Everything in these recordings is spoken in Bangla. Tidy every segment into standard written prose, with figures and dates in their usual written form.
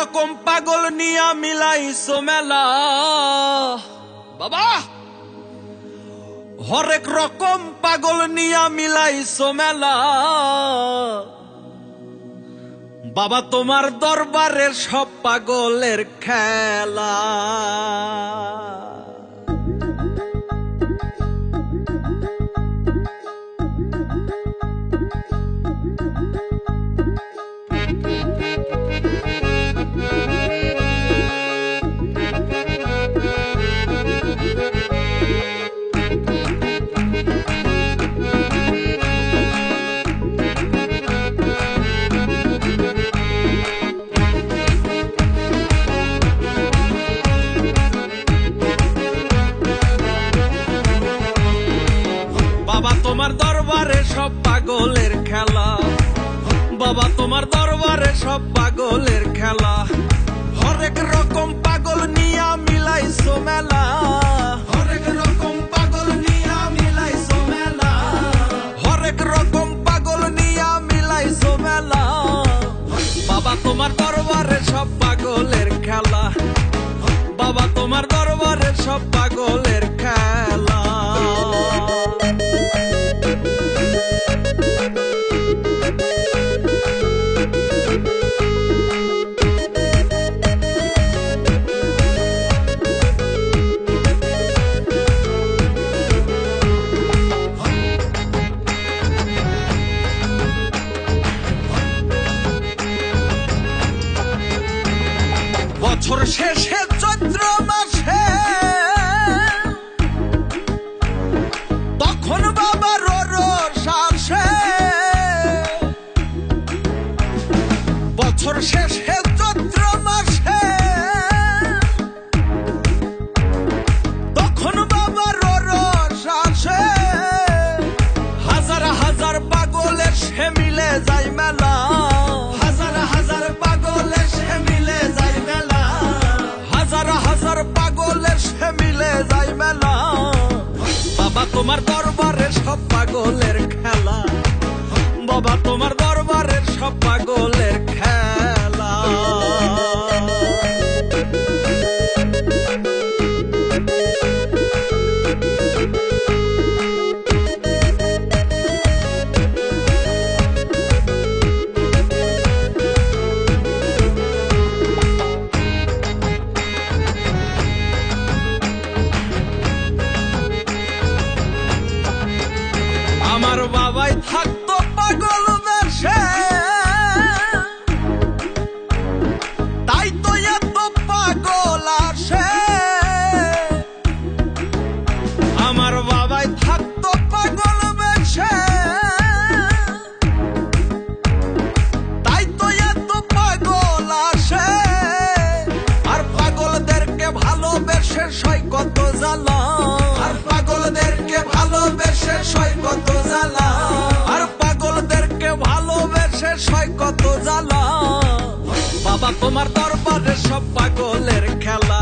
রকম পাগল নিয়া মিলাইছো মেলা বাবা, হরেক রকম পাগল নিয়া মিলাইছো মেলা বাবা, তোমার দরবারের সব পাগলের খেলা। বাবা তোমার দরবারে সব পাগলের খেলা, বাবা তোমার দরবারে সব পাগলের খেলা, হরেক রকম পাগল নিয়া মিলাইছো মেলা, হরেক রকম পাগল নিয়া মিলাইছো মেলা, হরেক রকম পাগল নিয়া মিলাইছো মেলা, বাবা তোমার দরবারে সব পাগলের খেলা, বাবা তোমার দরবারে সব পাগলের খেলা। বছর শেষে চৈত্র মাসে তখন বাবার রোষ আসে, বছর শেষে চৈত্র মাসে তখন বাবার রোষ আসে, হাজার হাজার পাগলের সে মিলে যায় মেলা, হাজার হাজার পাগলের সে মিলে যায় মেলা, হাজার হাজার পাগলের সে মিলে যায় মেলা, বাবা তোমার দরবারের সব পাগলের খেলা, বাবা তোমার দরবারের সব পাগলের খেলা। আমার বাবাই থাকতো পাগল বেশে, তাই তো এত পাগল আসে, আমার বাবাই থাকতো পাগল বেশে, তাই তো এত পাগল আসে, আর পাগলদেরকে ভালোবেসে সয় কত জ্বালা, আর পাগলদেরকে ভালোবেসে সয় কত জ্বালা, আর পাগলদেরকে ভালোবেসে সয় কত জ্বালা, বাবা তোমার দরবারে সব পাগলের খেলা,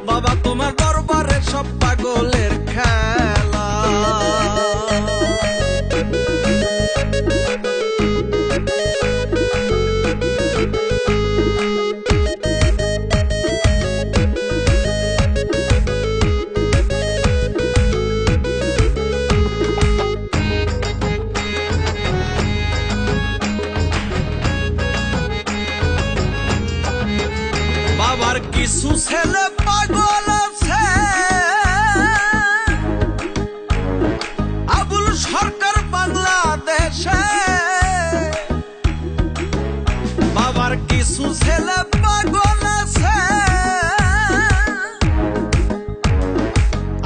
বাবা তোমার দরবারে সব পাগলের খেলা। বাবার কিছু ছেলে পাগল আছে, আবুল সরকার বাংলাদেশে, বাবার কিছু ছেলে পাগল আছে,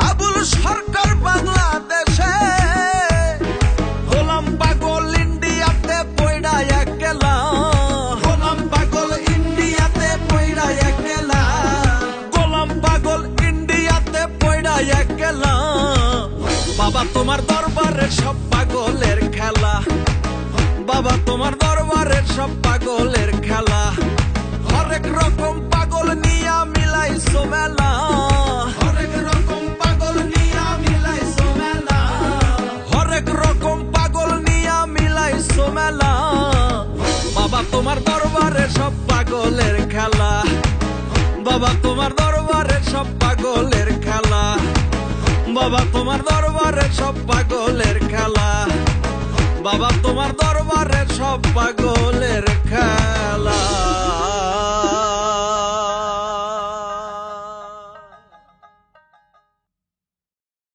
আবুল সরকার বাংলাদেশে, গোলাম পাগল ইন্ডিয়াতে পয়ডা একলা, গোলাম পাগল ইন্ডিয়াতে পয়ডা একলা, গোলাম পাগল ইন্ডিয়াতে পয়ডা একলা, বাবা তোমার দরবারে সব পাগলের খেলা, বাবা তোমার দরবারে সব পাগলের খেলা, হরেক রকম পাগল নিয়া মিলাইছো মেলা, হরেক রকম পাগল নিয়া মিলাইছো মেলা, হরেক রকম পাগল নিয়া মিলাইছো মেলা, বাবা তোমার দরবারে সব পাগলের বাবা তোমার দরবারে সব পাগলের খেলা, বাবা তোমার দরবারে সব পাগলের খেলা, বাবা তোমার দরবারে সব পাগলের